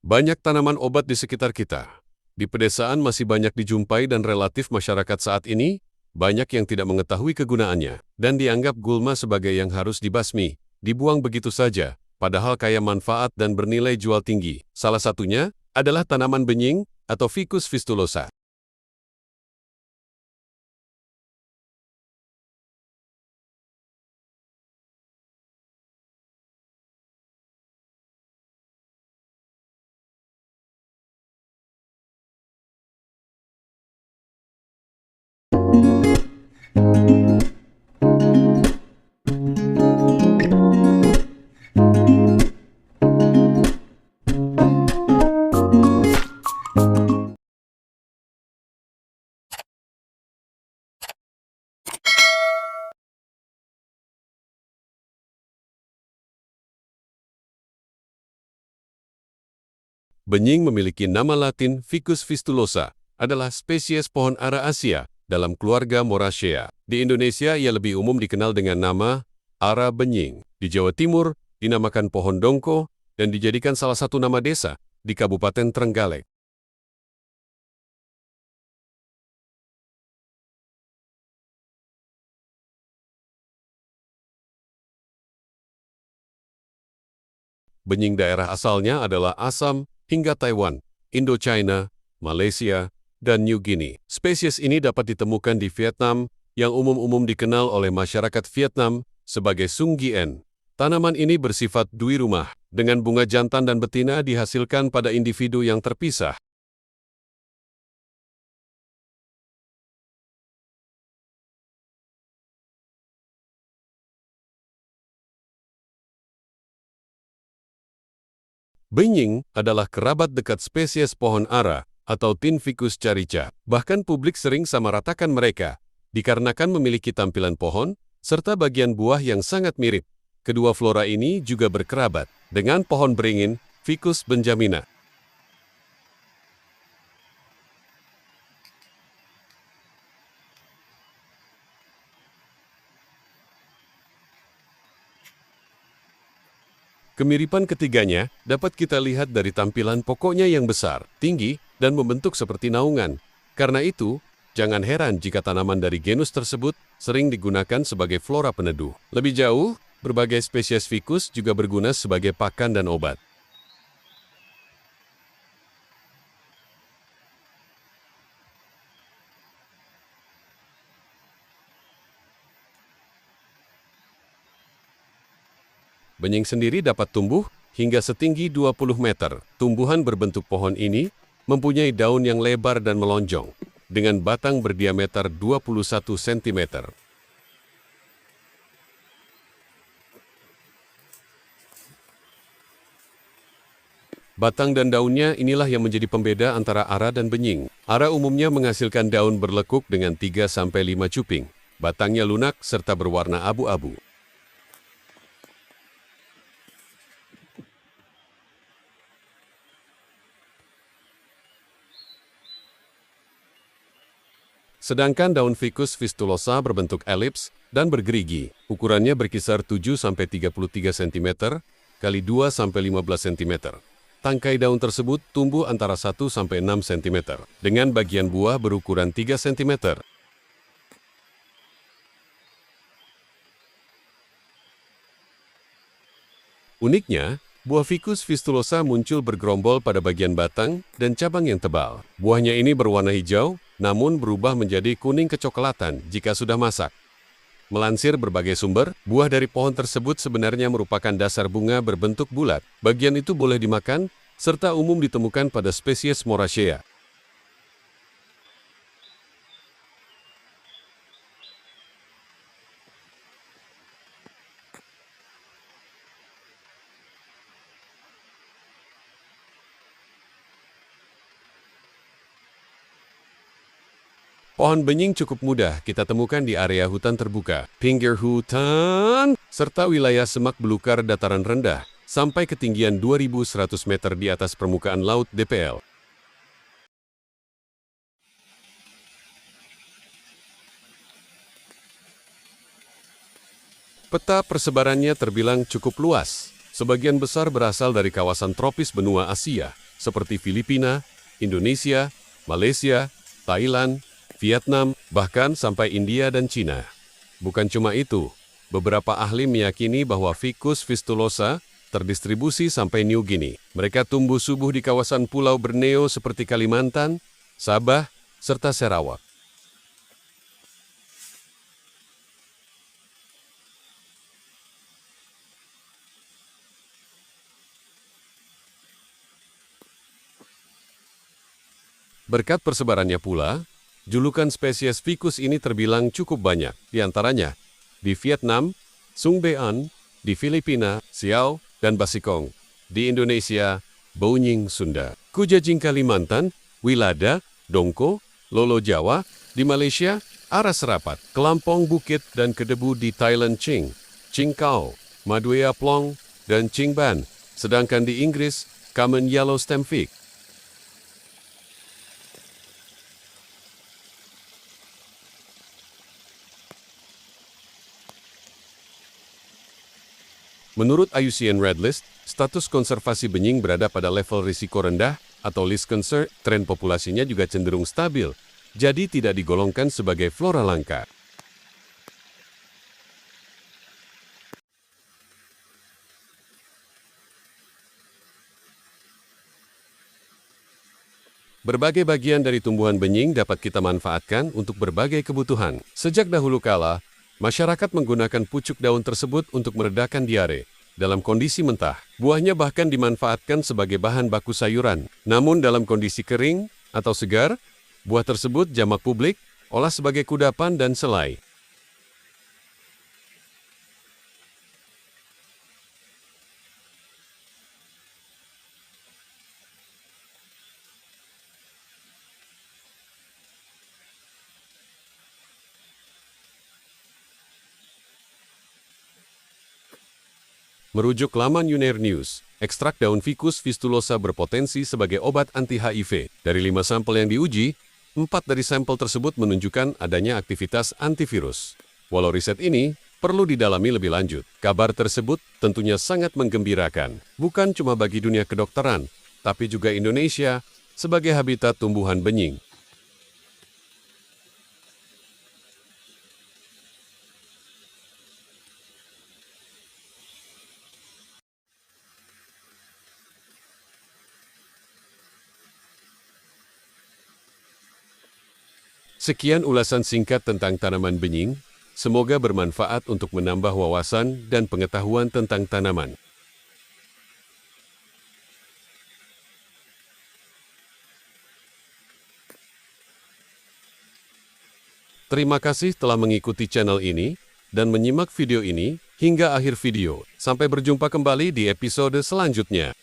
Banyak tanaman obat di sekitar kita. Di pedesaan masih banyak dijumpai dan relatif masyarakat saat ini, banyak yang tidak mengetahui kegunaannya dan dianggap gulma sebagai yang harus dibasmi, dibuang begitu saja, padahal kaya manfaat dan bernilai jual tinggi. Salah satunya adalah tanaman benying atau Ficus fistulosa. Benying memiliki nama latin Ficus fistulosa, adalah spesies pohon ara Asia dalam keluarga Moraceae. Di Indonesia, ia lebih umum dikenal dengan nama ara benying. Di Jawa Timur, dinamakan pohon dongko dan dijadikan salah satu nama desa di Kabupaten Trenggalek. Benying daerah asalnya adalah Assam hingga Taiwan, Indochina, Malaysia, dan New Guinea. Spesies ini dapat ditemukan di Vietnam, yang umum-umum dikenal oleh masyarakat Vietnam sebagai Sung Gien. Tanaman ini bersifat dui rumah, dengan bunga jantan dan betina dihasilkan pada individu yang terpisah. Benying adalah kerabat dekat spesies pohon ara atau Tin Ficus carica. Bahkan publik sering samaratakan mereka, dikarenakan memiliki tampilan pohon, serta bagian buah yang sangat mirip. Kedua flora ini juga berkerabat dengan pohon beringin Ficus benjamina. Kemiripan ketiganya dapat kita lihat dari tampilan pokoknya yang besar, tinggi, dan membentuk seperti naungan. Karena itu, jangan heran jika tanaman dari genus tersebut sering digunakan sebagai flora peneduh. Lebih jauh, berbagai spesies Ficus juga berguna sebagai pakan dan obat. Benying sendiri dapat tumbuh hingga setinggi 20 meter. Tumbuhan berbentuk pohon ini mempunyai daun yang lebar dan melonjong, dengan batang berdiameter 21 cm. Batang dan daunnya inilah yang menjadi pembeda antara ara dan benying. Ara umumnya menghasilkan daun berlekuk dengan 3-5 cuping. Batangnya lunak serta berwarna abu-abu. Sedangkan daun Ficus fistulosa berbentuk elips dan bergerigi. Ukurannya berkisar 7-33 cm kali 2-15 cm. Tangkai daun tersebut tumbuh antara 1-6 cm, dengan bagian buah berukuran 3 cm. Uniknya, buah Ficus fistulosa muncul bergerombol pada bagian batang dan cabang yang tebal. Buahnya ini berwarna hijau, namun berubah menjadi kuning kecoklatan jika sudah masak. Melansir berbagai sumber, buah dari pohon tersebut sebenarnya merupakan dasar bunga berbentuk bulat. Bagian itu boleh dimakan, serta umum ditemukan pada spesies Moraceae. Pohon benying cukup mudah kita temukan di area hutan terbuka, pinggir hutan, serta wilayah semak belukar dataran rendah, sampai ketinggian 2.100 meter di atas permukaan laut DPL. Peta persebarannya terbilang cukup luas. Sebagian besar berasal dari kawasan tropis benua Asia, seperti Filipina, Indonesia, Malaysia, Thailand, Vietnam, bahkan sampai India dan Cina. Bukan cuma itu, beberapa ahli meyakini bahwa Ficus fistulosa terdistribusi sampai New Guinea. Mereka tumbuh subuh di kawasan Pulau Borneo seperti Kalimantan, Sabah, serta Sarawak. Berkat persebarannya pula, julukan spesies Ficus ini terbilang cukup banyak, di antaranya di Vietnam, Sung Bean, di Filipina, Siau, dan Basikong, di Indonesia, Baunying Sunda, Kujajing Kalimantan, Wilada, Dongko, Lolo Jawa, di Malaysia, Aras Rapat, Kelampong Bukit dan Kedebu di Thailand Ching, Chingkau, Maduea Plong, dan Chingban, sedangkan di Inggris, Common Yellow Stem Fig. Menurut IUCN Red List, status konservasi benying berada pada level risiko rendah atau least concern, tren populasinya juga cenderung stabil, jadi tidak digolongkan sebagai flora langka. Berbagai bagian dari tumbuhan benying dapat kita manfaatkan untuk berbagai kebutuhan. Sejak dahulu kala, masyarakat menggunakan pucuk daun tersebut untuk meredakan diare. Dalam kondisi mentah, buahnya bahkan dimanfaatkan sebagai bahan baku sayuran. Namun dalam kondisi kering atau segar, buah tersebut jamak publik, olah sebagai kudapan dan selai. Merujuk laman UNAIR News, ekstrak daun Ficus fistulosa berpotensi sebagai obat anti-HIV. Dari 5 sampel yang diuji, 4 dari sampel tersebut menunjukkan adanya aktivitas antivirus. Walau riset ini perlu didalami lebih lanjut, kabar tersebut tentunya sangat menggembirakan, bukan cuma bagi dunia kedokteran, tapi juga Indonesia sebagai habitat tumbuhan benying. Sekian ulasan singkat tentang tanaman benying, semoga bermanfaat untuk menambah wawasan dan pengetahuan tentang tanaman. Terima kasih telah mengikuti channel ini dan menyimak video ini hingga akhir video. Sampai berjumpa kembali di episode selanjutnya.